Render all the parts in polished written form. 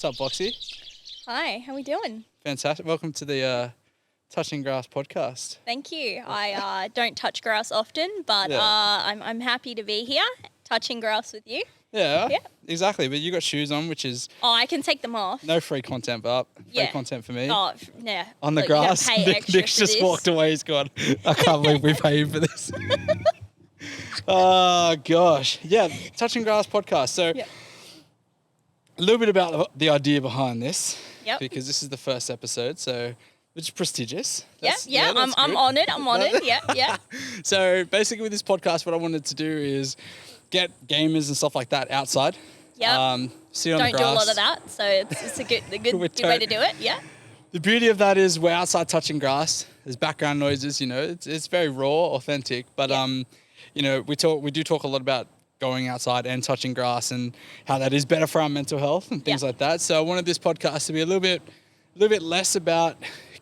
up, Vauxie? Hi, how we doing? Fantastic. Welcome to the Touching Grass podcast. Thank you. I don't touch grass often, but Yeah. I'm happy to be here touching grass with you. Yeah, Yeah. exactly. But you got shoes on, which is Oh, I can take them off. no free content, but free Yeah. content for me. Oh, yeah. On the Look, you gotta grass, pay extra Nick's for just this. walked away. He's gone, I can't believe we paid for this. Oh, gosh. Yeah, Touching Grass podcast. So Yep. a little bit about the idea behind this. Yep. Because this is the first episode, so which is prestigious. Yeah, That's I'm good. on it. I'm on it. Yeah, yeah. So basically with this podcast, what I wanted to do is get gamers and stuff like that outside. Yep. Sit on Don't the do a grass. lot of that, so it's a good We good way don't. to do it. Yeah. The beauty of that is we're outside touching grass. There's background noises, it's very raw, authentic. But Yeah. we do talk a lot about going outside and touching grass and how that is better for our mental health and things Yeah. like that. So I wanted this podcast to be a little bit less about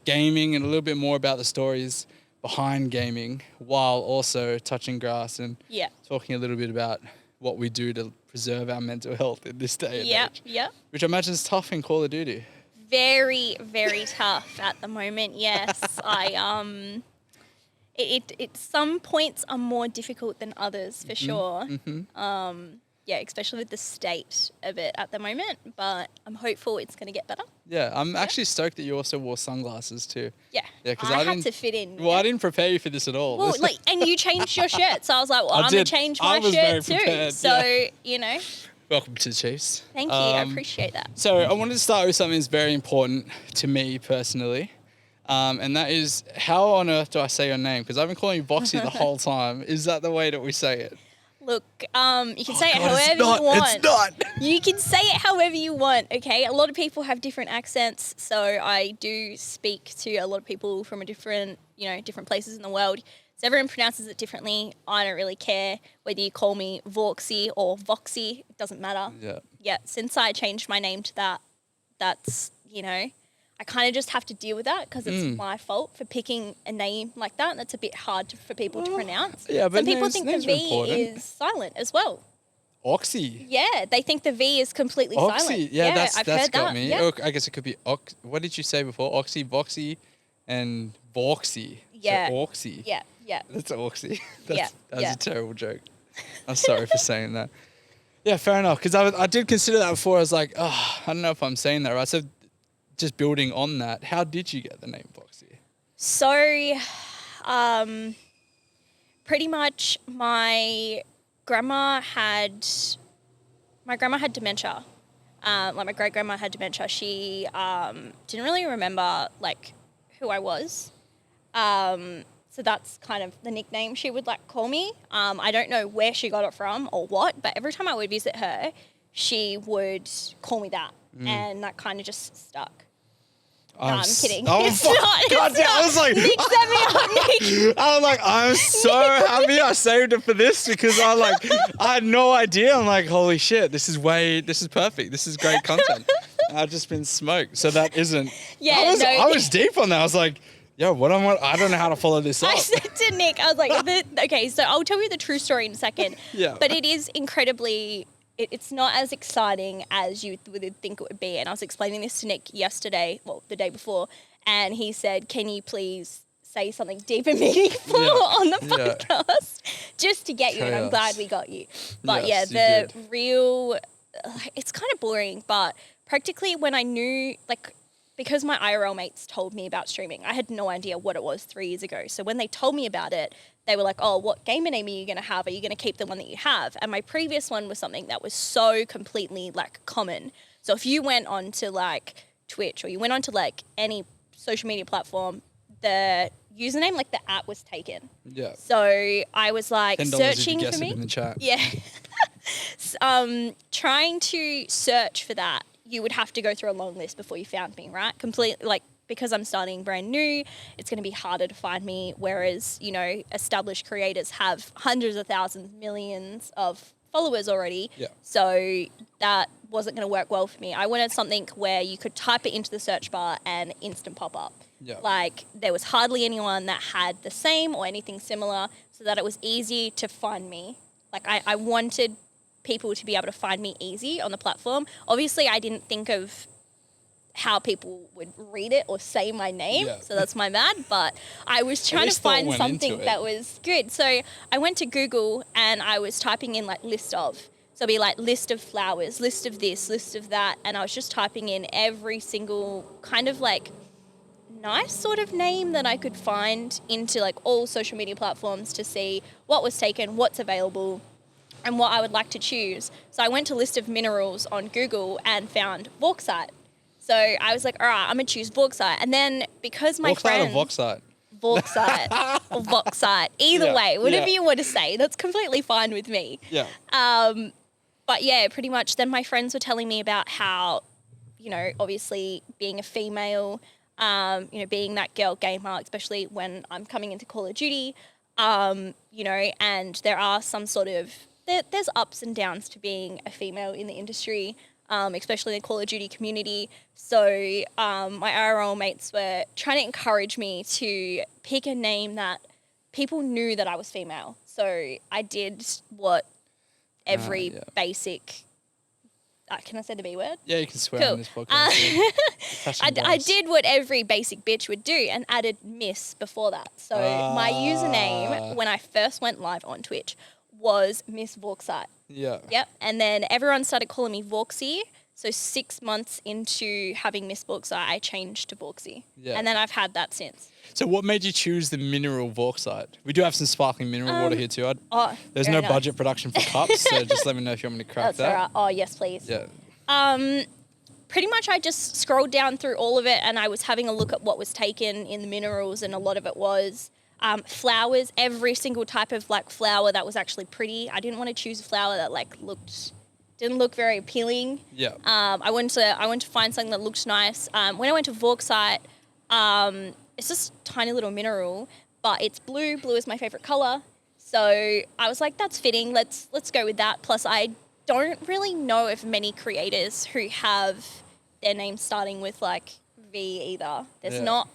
gaming and a little bit more about the stories behind gaming, while also touching grass and Yeah. talking a little bit about what we do to preserve our mental health in this day and Yeah. age, Yeah. which I imagine is tough in Call of Duty. Very, very tough at the moment. Yes, It some points are more difficult than others for sure. Yeah, especially with the state of it at the moment. But I'm hopeful it's going to get better. Yeah, I'm actually stoked that you also wore sunglasses too. Yeah, Yeah, 'cause I I had didn't- to fit in. Well, I didn't prepare you for this at all. Well, and you changed your shirt, so I was like, well, I I'm gonna did. change I my was very shirt too. prepared, So yeah. Welcome to the Chiefs. thank you, I appreciate that. So I wanted to start with something that's very important to me personally, and that is how on earth do I say your name? Because I've been calling you Vauxie the whole time. Is that the way that we say it? Look, you can say it God, however it's not, you want. It's not. You can say it however you want, okay? A lot of people have different accents, so I do speak to a lot of people from a different places in the world. So everyone pronounces it differently. I don't really care whether you call me Vauxie or Vauxie. It doesn't matter. Yeah. Yeah, since I changed my name to that, that's, I kind of just have to deal with that because it's my fault for picking a name like that. That's a bit hard for people to pronounce. Yeah, but some people think the names are V important. is silent as well. Oxy. Yeah, they think the V is completely Oxy. silent. Yeah, I've that's heard got that. me. Yeah. I guess it could be what did you say before? Oxy, Vauxie, and Vauxie. Yeah. So Oxy. Yeah, yeah. That's Oxy. Yeah, That's yeah. a terrible joke. I'm sorry for saying that. Yeah, fair enough. Because I did consider that before. I was like, I don't know if I'm saying that right. So just building on that, how did you get the name Vauxie? So, pretty much my grandma had dementia. Like my great grandma had dementia. She didn't really remember like who I was. So that's kind of the nickname she would like call me. I don't know where she got it from or what, but every time I would visit her, she would call me that, and that kind of just stuck. No, I'm kidding. Oh, It's fuck. not. It's God damn, not. I was like, Nick set me up, Nick. I was like, I'm so happy I saved it for this because I had no idea. I'm like, holy shit, this is perfect. This is great content. I've just been smoked. So that isn't. Yeah, I was deep on that. I was like, yo, I don't know how to follow this up. I said to Nick, I was like, okay, so I'll tell you the true story in a second. Yeah. But it is incredibly, it's not as exciting as you would think it would be. And I was explaining this to Nick yesterday, well, the day before, and he said, can you please say something deep and meaningful on the podcast just to get you? And I'm glad we got you. But Yes, yeah, you the real, it's kind of boring, but practically when I knew, like, because my IRL mates told me about streaming, I had no idea what it was 3 years ago. So when they told me about it, they were like, oh, what gamer name are you going to have? Are you going to keep the one that you have? And my previous one was something that was so completely like common. So if you went on to like Twitch or you went on to like any social media platform, the username, like the app was taken. Yeah. So I was like $10 searching if you for guess me. it in the chat. Yeah. Trying to search for that, you would have to go through a long list before you found me, right? Completely, like, because I'm starting brand new, it's going to be harder to find me. Whereas, established creators have hundreds of thousands, millions of followers already. Yeah. So that wasn't going to work well for me. I wanted something where you could type it into the search bar and instant pop up. Yeah. Like there was hardly anyone that had the same or anything similar, so that it was easy to find me. Like I wanted people to be able to find me easy on the platform. Obviously, I didn't think of how people would read it or say my name. Yeah. So that's my bad. But I was trying to least thought find went something into it. that was good. So I went to Google and I was typing in like list of. So it'd be like list of flowers, list of this, list of that. And I was just typing in every single kind of like nice sort of name that I could find into like all social media platforms to see what was taken, what's available, and what I would like to choose. So I went to list of minerals on Google and found Vauxite. So I was like, all right, I'm gonna choose Vauxite. And then because my Vauxite friends... or Vauxite? Vauxite or Vauxite, either Yeah, way, whatever yeah. you want to say, that's completely fine with me. Yeah. But yeah, pretty much then my friends were telling me about how, you know, obviously being a female, you know, being that girl gamer, especially when I'm coming into Call of Duty, you know, and there are some sort of, there's ups and downs to being a female in the industry, especially in the Call of Duty community. So my IRL mates were trying to encourage me to pick a name that people knew that I was female. So I did what every yeah. basic... can I say the B word? Yeah, you can swear Cool. on this podcast. I did what every basic bitch would do and added Miss before that. So my username when I first went live on Twitch was Miss Vauxite. Yeah. Yep. And then everyone started calling me Vauxie. So 6 months into having Miss Vauxite, I changed to Vauxie. Yeah. And then I've had that since. So what made you choose the mineral Vauxite? We do have some sparkling mineral water here too. There's very no nice. budget production for cups, so just let me know if you want me to crack That's that. all right. Oh, yes, please. Yeah. Pretty much I just scrolled down through all of it and I was having a look at what was taken in the minerals, and a lot of it was flowers, every single type of like flower that was actually pretty. I didn't want to choose a flower that like didn't look very appealing. Yeah. I wanted to find something that looked nice. When I went to Vauxite, it's just a tiny little mineral, but it's blue. Blue is my favorite color. So I was like, that's fitting. Let's go with that. Plus I don't really know of many creators who have their names starting with like V either. There's not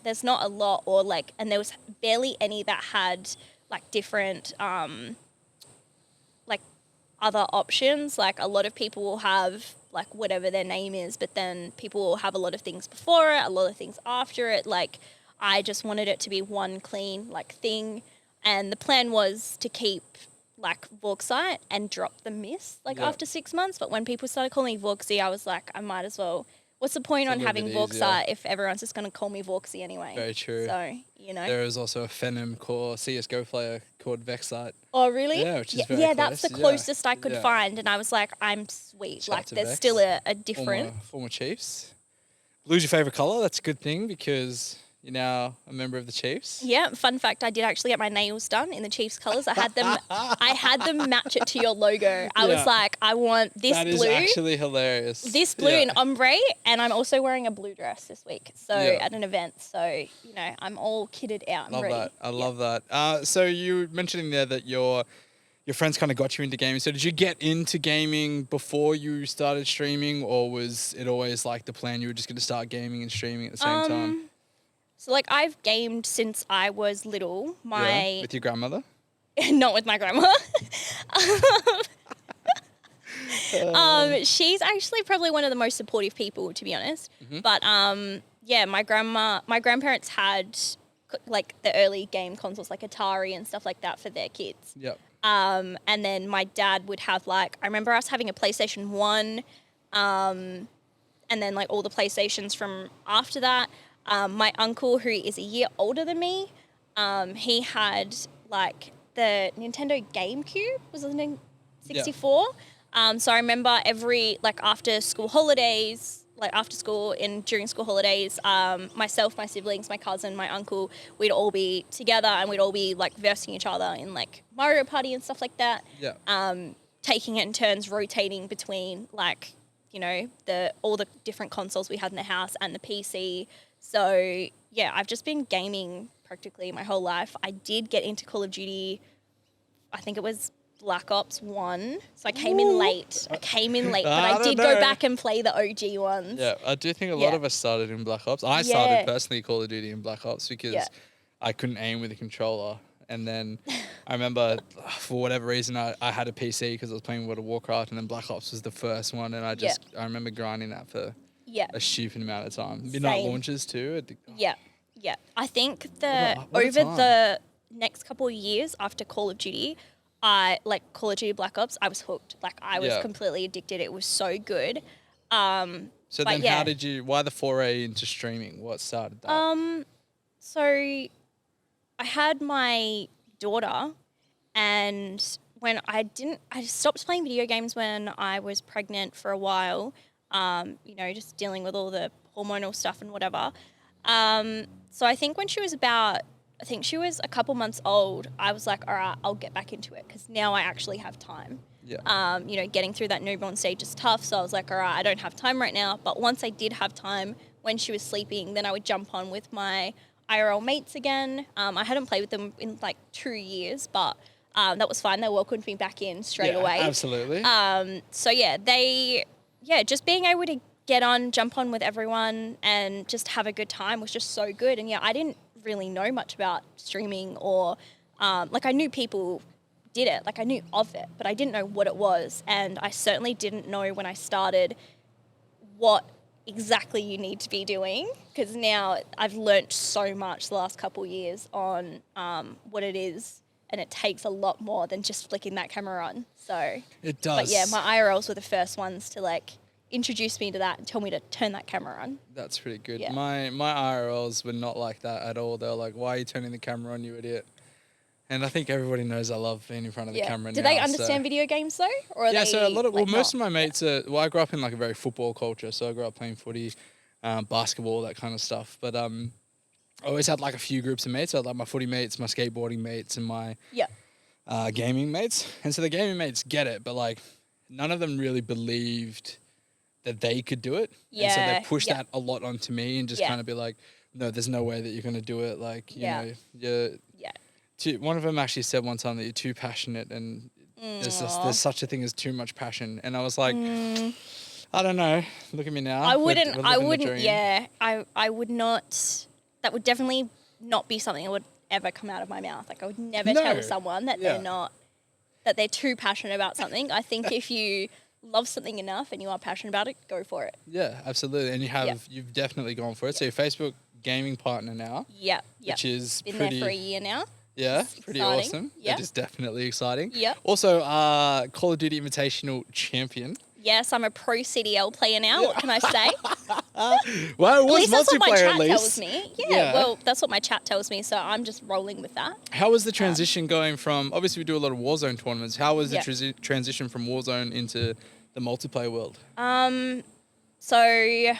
a lot, or like, and there was barely any that had like different like other options. Like a lot of people will have like whatever their name is, but then people will have a lot of things before it, a lot of things after it. Like I just wanted it to be one clean like thing, and the plan was to keep like Vauxite and drop the Miss after 6 months. But when people started calling me Vauxie, I was like, I might as well. What's the point on having Vauxite if everyone's just going to call me Vauxie anyway? Very true. So, you know. There is also a Phenom core CSGO player called Vexite. Oh, really? Yeah, which is very yeah, that's close. the closest I could Yeah. find. And I was like, I'm sweet. Shout out like, to there's Vex. still a different... Former Chiefs. Blue's your favourite colour. That's a good thing because you're now a member of the Chiefs. Yeah, fun fact, I did actually get my nails done in the Chiefs colours. I had them match it to your logo. I was like, I want this That blue. is actually hilarious. This blue in ombre, and I'm also wearing a blue dress this week. So at an event. So, you know, I'm all kitted out and Love ready. that. I love that. So you were mentioning there that your friends kind of got you into gaming. So did you get into gaming before you started streaming, or was it always like the plan you were just going to start gaming and streaming at the same time? So, like, I've gamed since I was little. With your grandmother? Not with my grandma. She's actually probably one of the most supportive people, to be honest. Mm-hmm. But yeah, my grandparents had like the early game consoles, like Atari and stuff like that, for their kids. Yep. And then my dad would have like, I remember us having a PlayStation 1, and then like all the PlayStations from after that. My uncle, who is a year older than me, he had like the Nintendo GameCube, was it 64? So I remember every, like after school holidays, like after school and during school holidays, myself, my siblings, my cousin, my uncle, we'd all be together and we'd all be like versing each other in like Mario Party and stuff like that. Yeah. Taking it in turns, rotating between like, you know, all the different consoles we had in the house and the PC. So yeah, I've just been gaming practically my whole life. I did get into Call of Duty, I think it was Black Ops 1. So I came in late. But I did go back and play the OG ones. Yeah, I do think a lot of us started in Black Ops. I started personally Call of Duty in Black Ops because I couldn't aim with a controller. And then I remember for whatever reason I had a PC because I was playing World of Warcraft, and then Black Ops was the first one, and I remember grinding that for Yeah. a stupid amount of time. Midnight Same. launches too. Yeah. Yeah. I think what a over time. the next couple of years after Call of Duty, Call of Duty Black Ops, I was hooked. Like I was Yeah. completely addicted. It was so good. So but then yeah. why the foray into streaming? What started that? So I had my daughter, and when I stopped playing video games when I was pregnant for a while. Just dealing with all the hormonal stuff and whatever. So I think when she was a couple months old, I was like, all right, I'll get back into it because now I actually have time. Yeah. Getting through that newborn stage is tough. So I was like, all right, I don't have time right now. But once I did have time when she was sleeping, then I would jump on with my IRL mates again. I hadn't played with them in like 2 years, but that was fine. They welcomed me back in straight away. Absolutely. Just being able to get on, jump on with everyone and just have a good time was just so good. And yeah, I didn't really know much about streaming or I knew people did it, like I knew of it, but I didn't know what it was. And I certainly didn't know when I started what exactly you need to be doing, because now I've learnt so much the last couple of years on what it is, and it takes a lot more than just flicking that camera on. So it does. But yeah, my IRLs were the first ones to like introduce me to that and tell me to turn that camera on. That's pretty good. Yeah. My IRLs were not like that at all. They were like, "Why are you turning the camera on, you idiot?" And I think everybody knows I love being in front of the camera now. Do they understand video games though? Or are they so a lot of, most not? of my mates are, I grew up in like a very football culture. So I grew up playing footy, basketball, that kind of stuff. But I always had like a few groups of mates. I had like my footy mates, my skateboarding mates, and my gaming mates. And so the gaming mates get it, but like none of them really believed that they could do it. Yeah. And so they pushed that a lot onto me and just kind of be like, no, there's no way that you're going to do it. Like, you know, one of them actually said one time that you're too passionate and there's such a thing as too much passion. And I was like, I don't know. Look at me now. I wouldn't, I would not, that would definitely not be something that would ever come out of my mouth. Like I would never tell someone that that they're too passionate about something. I think if you love something enough and you are passionate about it, go for it. Yeah, absolutely. And you've definitely gone for it. So your Facebook gaming partner now. Yeah. Which is been there for a year now. Yeah, It's pretty exciting. awesome. Yeah. It is definitely exciting. Yeah. Also, Call of Duty Invitational champion. Yes, I'm a pro CDL player now. What can I say? Well, it was At least that's what my multiplayer chat at least. tells me. Yeah, well, that's what my chat tells me, so I'm just rolling with that. How was the transition going from, obviously we do a lot of Warzone tournaments, how was the Yeah. transition from Warzone into the multiplayer world? So,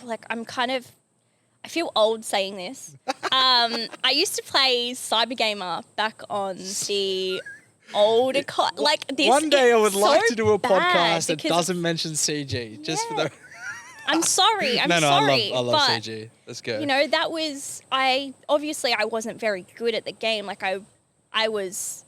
like, I feel old saying this. I used to play Cyber Gamer back on the old, like this. One day I would it's like so to do a bad podcast that because doesn't mention CG, just for the... I'm sorry. I'm No, sorry. I love but, CG. Let's go. You know, that was I wasn't very good at the game. Like I was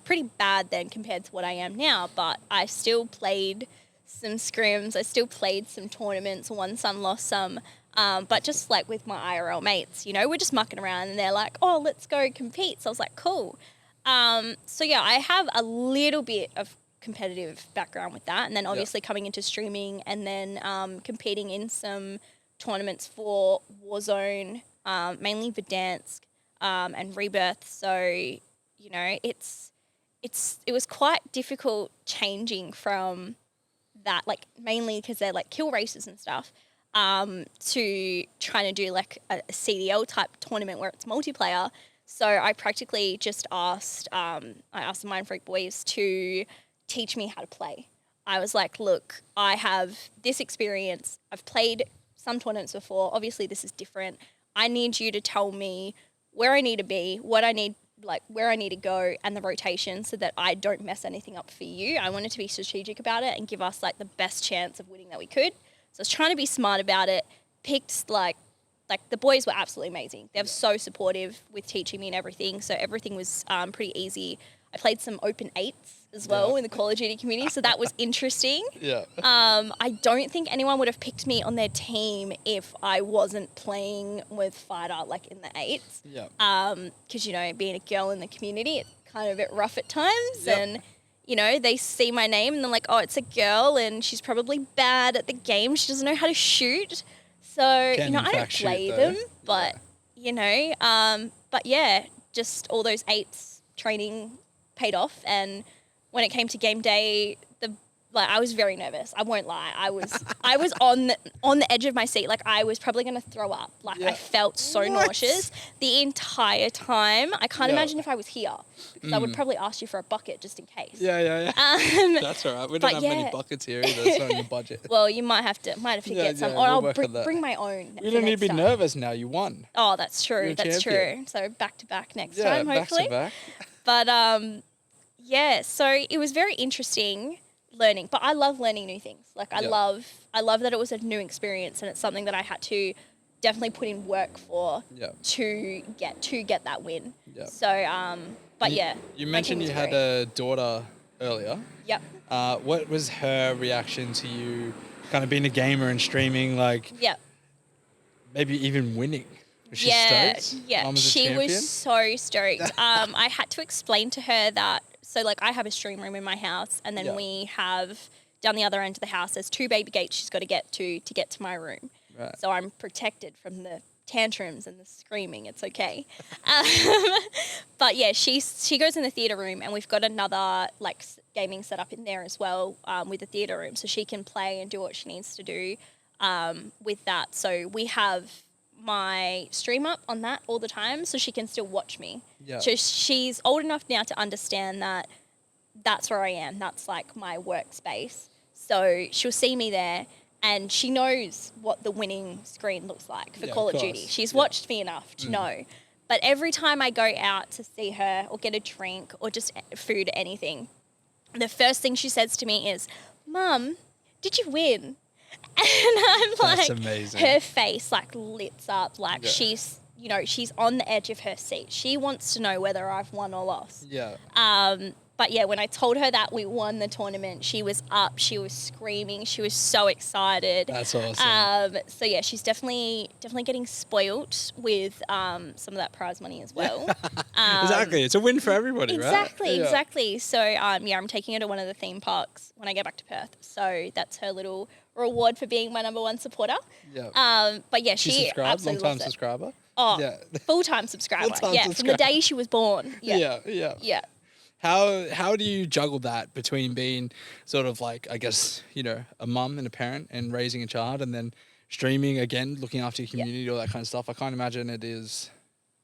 pretty bad then compared to what I am now, but I still played some scrims. I still played some tournaments, won some, lost some. But just like with my IRL mates, you know, we're just mucking around and they're like, "Oh, let's go compete." So I was like, "Cool." So yeah, I have a little bit of competitive background with that, and then obviously coming into streaming and then competing in some tournaments for Warzone, mainly Verdansk and Rebirth. So you know, it was quite difficult changing from that, like mainly because they're like kill races and stuff, to trying to do like a CDL type tournament where it's multiplayer. So I practically just asked the Mind Freak boys to teach me how to play. I was like, look, I have this experience. I've played some tournaments before. Obviously, this is different. I need you to tell me where I need to be, what I need, like where I need to go, and the rotation, so that I don't mess anything up for you. I wanted to be strategic about it and give us like the best chance of winning that we could. So I was trying to be smart about it. Picked like the boys were absolutely amazing. They were so supportive with teaching me and everything. So everything was pretty easy. I played some open 8s as well in the Call of Duty community, so that was interesting. Yeah. I don't think anyone would have picked me on their team if I wasn't playing with Fighter like in the 8s. Yeah. Because, you know, being a girl in the community, it's kind of a bit rough at times. Yep. And they see my name and they're like, oh, it's a girl and she's probably bad at the game. She doesn't know how to shoot. So, I don't play them, but, but yeah, just all those 8s training paid off. And when it came to game day, I was very nervous. I won't lie. I was on the edge of my seat. Like, I was probably going to throw up. Like, I felt so nauseous the entire time. I can't imagine if I was here, because I would probably ask you for a bucket just in case. Yeah. That's all right. We don't have many buckets here either. It's not in the budget. Well, you might have to get some. Or I'll bring my own. You don't need to be nervous now. You won. Oh, that's true. That's true. So back to back next time, hopefully. Back to back. But so it was very interesting learning, but I love learning new things. Like, I love that it was a new experience, and it's something that I had to definitely put in work for to get that win. So but you mentioned you had a daughter earlier. Yep. What was her reaction to you kind of being a gamer and streaming, like maybe even winning? Was she stoked? Yeah, she was so stoked. I had to explain to her that, so like, I have a stream room in my house, and then we have down the other end of the house, there's 2 baby gates she's got to get to my room. Right. So I'm protected from the tantrums and the screaming. It's okay. But yeah, she goes in the theatre room, and we've got another like gaming setup in there as well, with the theatre room, so she can play and do what she needs to do with that. So we have my stream up on that all the time, so she can still watch me. So she's old enough now to understand that that's where I am. That's like my workspace. So she'll see me there, and she knows what the winning screen looks like for Call of Duty. She's watched me enough to know. But every time I go out to see her or get a drink or just food, anything, the first thing she says to me is, "Mum, did you win?" And I'm like, that's amazing. Her face like lights up, like she's on the edge of her seat. She wants to know whether I've won or lost. But yeah, when I told her that we won the tournament, she was up, she was screaming, she was so excited. That's awesome. So yeah, she's definitely getting spoilt with some of that prize money as well. Exactly, it's a win for everybody, exactly, right? Exactly. So I'm taking her to one of the theme parks when I get back to Perth. So that's her little reward for being my number 1 supporter. But yeah, she absolutely long-time subscriber. Oh, full-time subscriber. From the day she was born. Yeah. How do you juggle that between being sort of like, I guess, a mum and a parent and raising a child, and then streaming again, looking after your community, all that kind of stuff? I can't imagine it is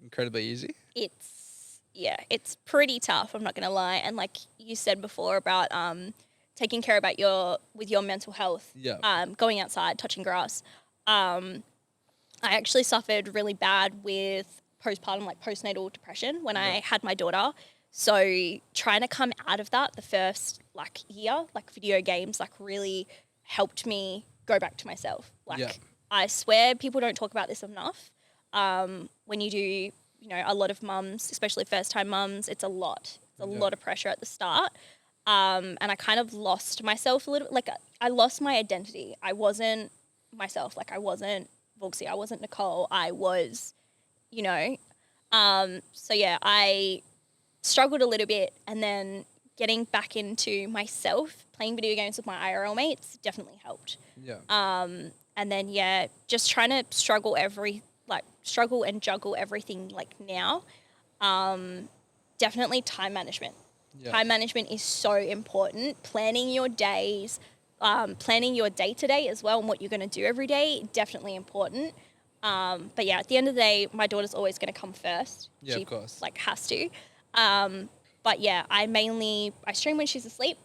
incredibly easy. It's pretty tough, I'm not going to lie. And like you said before about taking care about your mental health, going outside, touching grass. I actually suffered really bad with postpartum, like postnatal depression when I had my daughter. So trying to come out of that the first like year, like video games, like really helped me go back to myself. Like I swear people don't talk about this enough. When you do, a lot of mums, especially first time mums, it's a lot. It's a lot of pressure at the start. And I kind of lost myself a little, like I lost my identity. I wasn't myself. Like I wasn't Vauxie. I wasn't Nicole. I was, so yeah, I struggled a little bit, and then getting back into myself, playing video games with my IRL mates definitely helped. And then just trying to struggle and juggle everything like now. Definitely time management. Time management is so important. Planning your days, planning your day-to-day as well, and what you're going to do every day, definitely important. But yeah, at the end of the day, my daughter's always going to come first. Of course. Like has to. But yeah, I stream when she's asleep.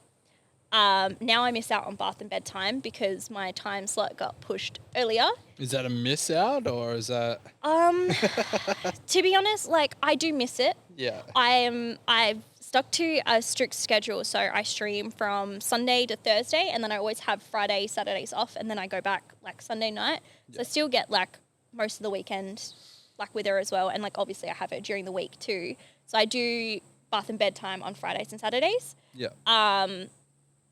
Now I miss out on bath and bedtime because my time slot got pushed earlier. Is that a miss out, or is that? To be honest, like I do miss it. I've stuck to a strict schedule, so I stream from Sunday to Thursday, and then I always have Friday, Saturdays off, and then I go back like Sunday night. So I still get like most of the weekend like with her as well, and like obviously I have her during the week too. So I do bath and bedtime on Fridays and Saturdays.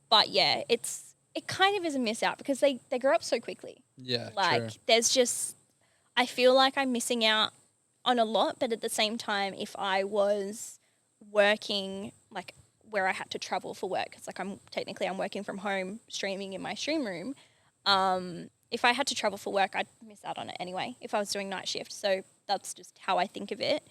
But yeah, it kind of is a miss out because they grow up so quickly. Like there's just, I feel like I'm missing out on a lot, but at the same time, if I was working where I had to travel for work. It's like I'm working from home, streaming in my stream room. If I had to travel for work, I'd miss out on it anyway if I was doing night shift. So that's just how I think of it.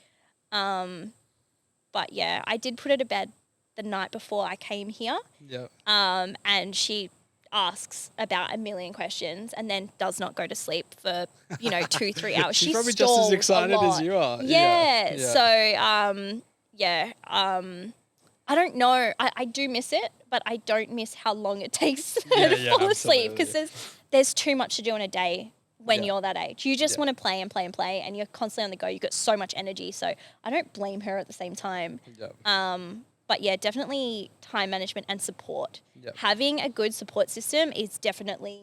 But yeah, I did put her to bed the night before I came here. Yeah. And she asks about a million questions and then does not go to sleep for, 2-3 hours. She's probably just as excited as you are. Yeah. So, I don't know. I do miss it, but I don't miss how long it takes to fall asleep because there's too much to do in a day when you're that age. You just want to play and play and play, and you're constantly on the go. You've got so much energy. So I don't blame her at the same time. But yeah, definitely time management and support. Having a good support system is definitely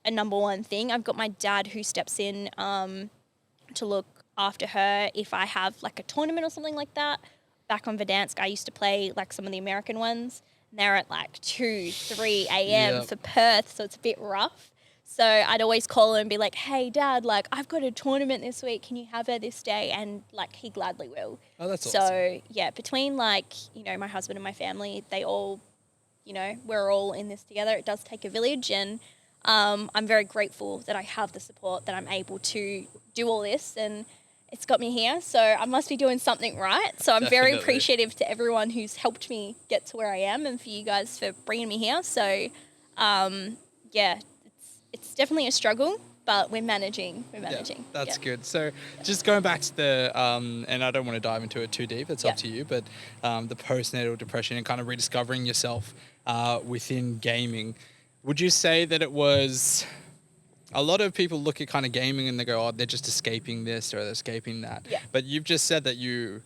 a number one thing. I've got my dad who steps in to look after her if I have like a tournament or something like that. Back on Verdansk, I used to play like some of the American ones. And they're at like 2, 3 a.m. for Perth, so it's a bit rough. So I'd always call him and be like, hey, Dad, like I've got a tournament this week. Can you have her this day? And like he gladly will. Oh, that's awesome. So yeah, between like, my husband and my family, they all, we're all in this together. It does take a village, and I'm very grateful that I have the support, that I'm able to do all this, and it's got me here. So I must be doing something right. So I'm very appreciative to everyone who's helped me get to where I am, and for you guys for bringing me here. So it's definitely a struggle, but we're managing. That's good. So just going back to the, and I don't want to dive into it too deep, it's up to you, but the postnatal depression and kind of rediscovering yourself within gaming, would you say that it was, a lot of people look at kind of gaming and they go, oh, they're just escaping this or they're escaping that. Yeah. But you've just said that you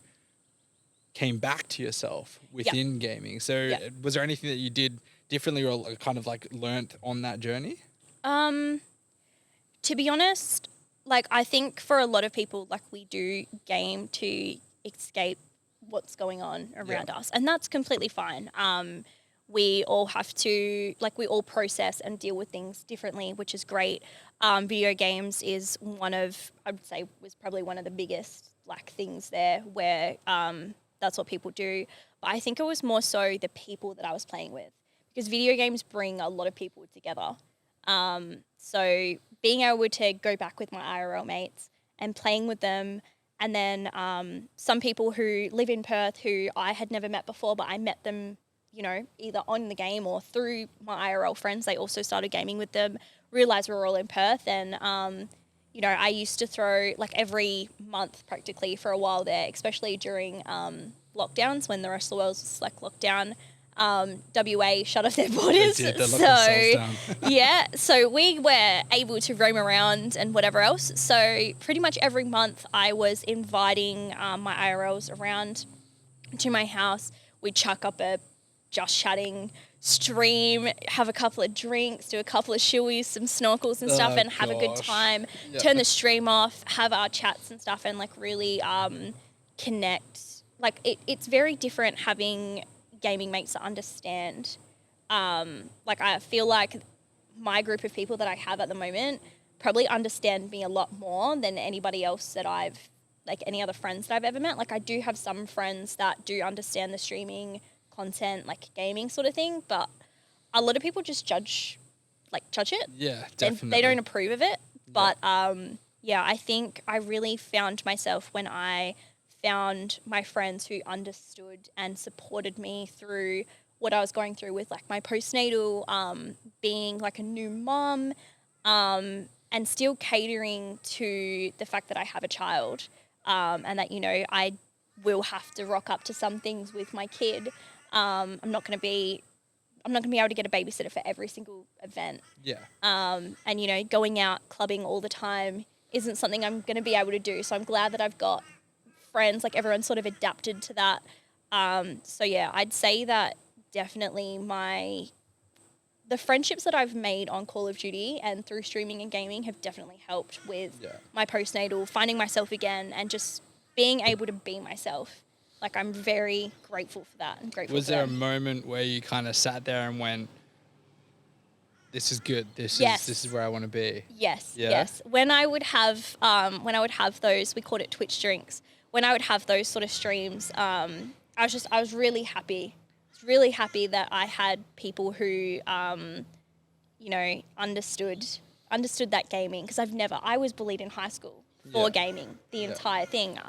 came back to yourself within gaming. So was there anything that you did differently or kind of like learnt on that journey? To be honest, like I think for a lot of people, like we do game to escape what's going on around us, and that's completely fine. We all have to, like we all process and deal with things differently, which is great. Video games is one of, I would say, was probably one of the biggest like things there where that's what people do. But I think it was more so the people that I was playing with, because video games bring a lot of people together. So being able to go back with my IRL mates and playing with them, and then some people who live in Perth who I had never met before, but I met them, either on the game or through my IRL friends. They also started gaming with them, realised we were all in Perth, and I used to throw like every month practically for a while there, especially during lockdowns when the rest of the world was like locked down. WA shut off their borders. They did, they locked themselves so we were able to roam around and whatever else. So pretty much every month I was inviting my IRLs around to my house. We'd chuck up a just chatting stream, have a couple of drinks, do a couple of shoeys, some snorkels and stuff, and have a good time. Turn the stream off, have our chats and stuff, and like really connect. Like it's very different having gaming mates that understand. Like I feel like my group of people that I have at the moment probably understand me a lot more than anybody else that I've, like any other friends that I've ever met. Like I do have some friends that do understand the streaming content, like gaming sort of thing, but a lot of people just judge it. Yeah, definitely. They don't approve of it. But I think I really found myself when I found my friends who understood and supported me through what I was going through with like my postnatal, being like a new mum, and still catering to the fact that I have a child, and that, I will have to rock up to some things with my kid. I'm not going to be able to get a babysitter for every single event. Yeah. And, going out clubbing all the time isn't something I'm going to be able to do. So I'm glad that I've got friends, like everyone sort of adapted to that. I'd say that definitely the friendships that I've made on Call of Duty and through streaming and gaming have definitely helped with my postnatal, finding myself again and just being able to be myself. Like I'm very grateful for that. I'm grateful. Was there a moment where you kind of sat there and went, this is good. This is where I want to be. Yes. Yeah? Yes. When I would have those, we called it Twitch drinks. When I would have those sort of streams, I was really happy. really happy that I had people who, you know, understood that gaming, because I was bullied in high school for gaming, the entire thing,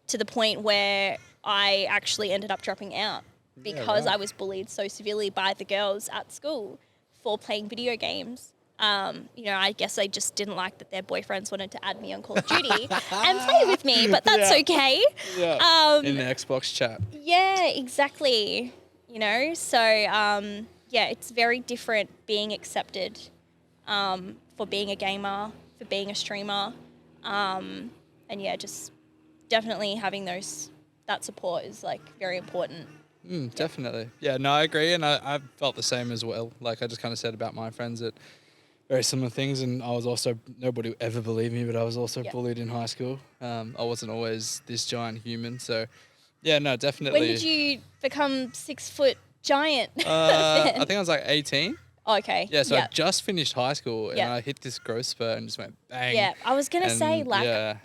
to the point where I actually ended up dropping out because I was bullied so severely by the girls at school for playing video games. You know, I guess they just didn't like that their boyfriends wanted to add me on Call of Duty and play with me, but that's okay. Yeah. In the Xbox chat. Yeah, exactly. You know, so yeah, it's very different being accepted for being a gamer, for being a streamer, and yeah, just definitely having that support is like very important. Definitely. Yeah, no, I agree. And I felt the same as well. Like I just kind of said about my friends that very similar things. And I was also, nobody ever believed me, but I was also bullied in high school. I wasn't always this giant human. So yeah, no, definitely. When did you become 6 foot giant? I think I was like 18. Okay. Yeah, so I just finished high school and I hit this growth spurt and just went bang. Yeah, I was going to say, like,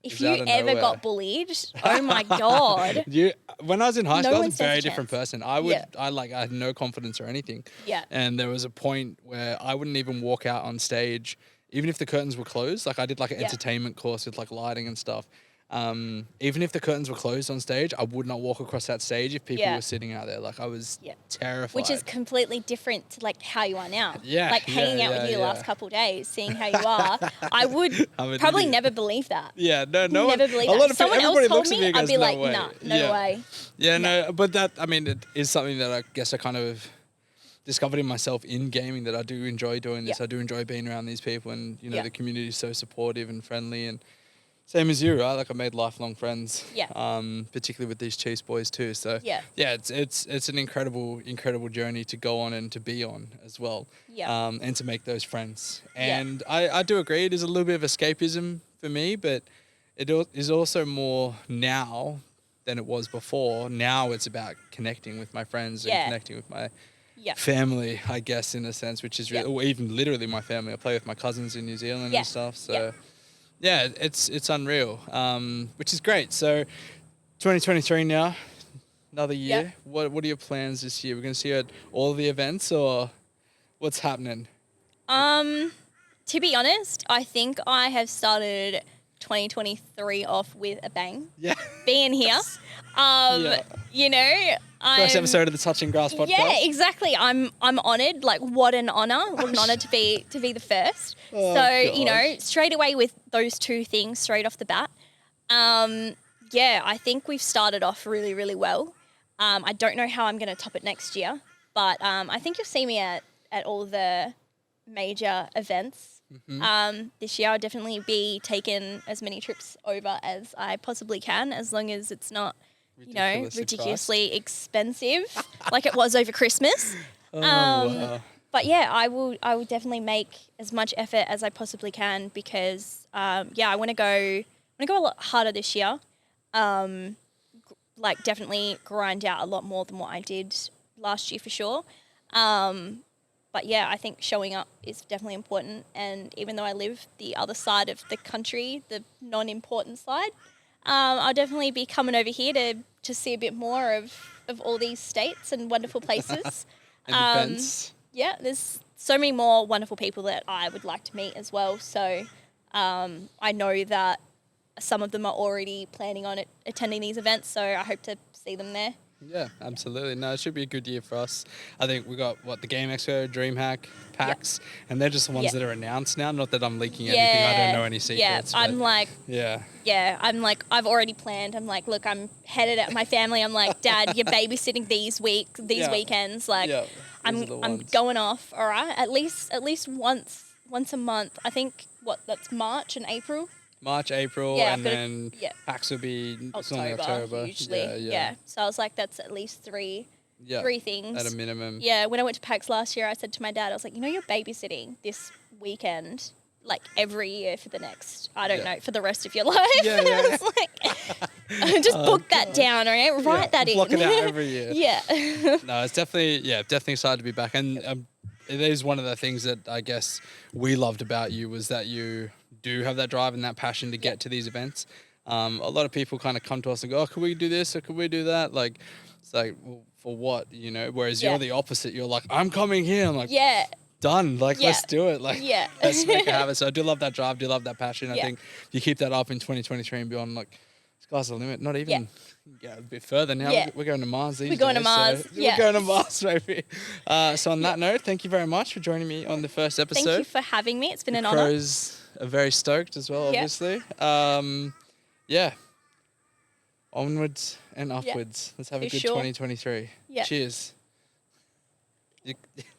if you out of ever nowhere. got bullied, oh my God. When I was in high school, No I one was a stands very a different chance. person. I had no confidence or anything. Yeah. And there was a point where I wouldn't even walk out on stage, even if the curtains were closed. Like I did like an entertainment course with like lighting and stuff. Even if the curtains were closed on stage, I would not walk across that stage if people were sitting out there. Like I was terrified. Which is completely different to like how you are now. Yeah, Like hanging out with you the last couple of days, seeing how you are. I would probably never believe that. Yeah, no Never believe that. A lot If of someone everybody else told looks at me, and I'd goes, be like, way. nah, no way. Yeah, no, but that, I mean, it is something that I guess I kind of discovered in myself in gaming, that I do enjoy doing this. I do enjoy being around these people, and you know the community is so supportive and friendly, and same as you, right? Like I made lifelong friends. Yeah. Particularly with these Chiefs boys too. So yeah, it's an incredible journey to go on and to be on as well. Yeah. And to make those friends. And I do agree, it is a little bit of escapism for me, but it is also more now than it was before. Now it's about connecting with my friends and connecting with my family, I guess, in a sense, which is really, or even literally my family. I play with my cousins in New Zealand and stuff. So yeah, it's unreal, which is great. So 2023 now, another year. What are your plans this year? We're going to see you at all the events, or what's happening? To be honest, I think I have started 2023 off with a bang. Yeah. Being here. You know, First episode of the Touching Grass podcast. Yeah, exactly. I'm honoured. Like, what an honour. What an honour to be the first. You know, straight away with those two things straight off the bat. Yeah, I think we've started off really, really well. I don't know how I'm going to top it next year, but I think you'll see me at all the major events. This year I'll definitely be taking as many trips over as I possibly can, as long as it's not, you know, ridiculously expensive like it was over Christmas. Wow. But yeah, I will definitely make as much effort as I possibly can, because I want to go a lot harder this year. Like definitely grind out a lot more than what I did last year for sure. But yeah, I think showing up is definitely important. And even though I live the other side of the country, the non-important side, I'll definitely be coming over here to see a bit more of all these states and wonderful places. And events. Yeah, there's so many more wonderful people that I would like to meet as well. So I know that some of them are already planning on attending these events, so I hope to see them there. Yeah, absolutely. No, it should be a good year for us. I think we got the Game Expo, DreamHack, PAX, and they're just the ones that are announced now. Not that I'm leaking anything. I don't know any secrets. Yeah, I'm like, I've already planned. I'm like, look, I'm headed at my family. I'm like, Dad, you're babysitting these weekends. Like, I'm going off. All right, at least once a month. I think that's March and April. March, April, and then PAX will be October usually. Yeah. So I was like, that's at least three things at a minimum. Yeah. When I went to PAX last year, I said to my dad, I was like, you know, you're babysitting this weekend like every year for the next, I don't know, for the rest of your life. Yeah. I was like, just book that down, all right? Write that in. Block it out every year. Yeah. No, it's definitely excited to be back, and it is one of the things that I guess we loved about you, was that you do have that drive and that passion to get to these events. A lot of people kind of come to us and go, oh, could we do this or could we do that? Like, it's like, well, for what, you know? Whereas Yeah. you're the opposite. You're like, I'm coming here. I'm like, Yeah. done. Like, Yeah. let's do it. Like, Yeah. let's make it happen. So I do love that drive. Do love that passion. I Yeah. think if you keep that up in 2023 and beyond, like, sky's the limit. Not even. Yeah, a bit further now. Yeah. We're going to Mars these We're going to days, Mars. So Yeah. We're going to Mars, maybe. So on that note, thank you very much for joining me on the first episode. Thank you for having me. It's been an honor. Crows are very stoked as well, Yeah. obviously. Yeah. Onwards and upwards. Let's have a For good sure. 2023. Yeah. Cheers. Why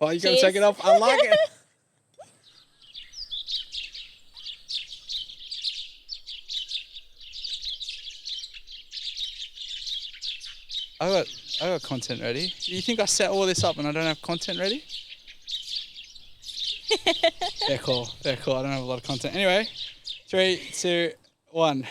are you going to Cheers. take it off? I like it. I got content ready. You think I set all this up and I don't have content ready? Fair call. I don't have a lot of content. Anyway, 3, 2, 1.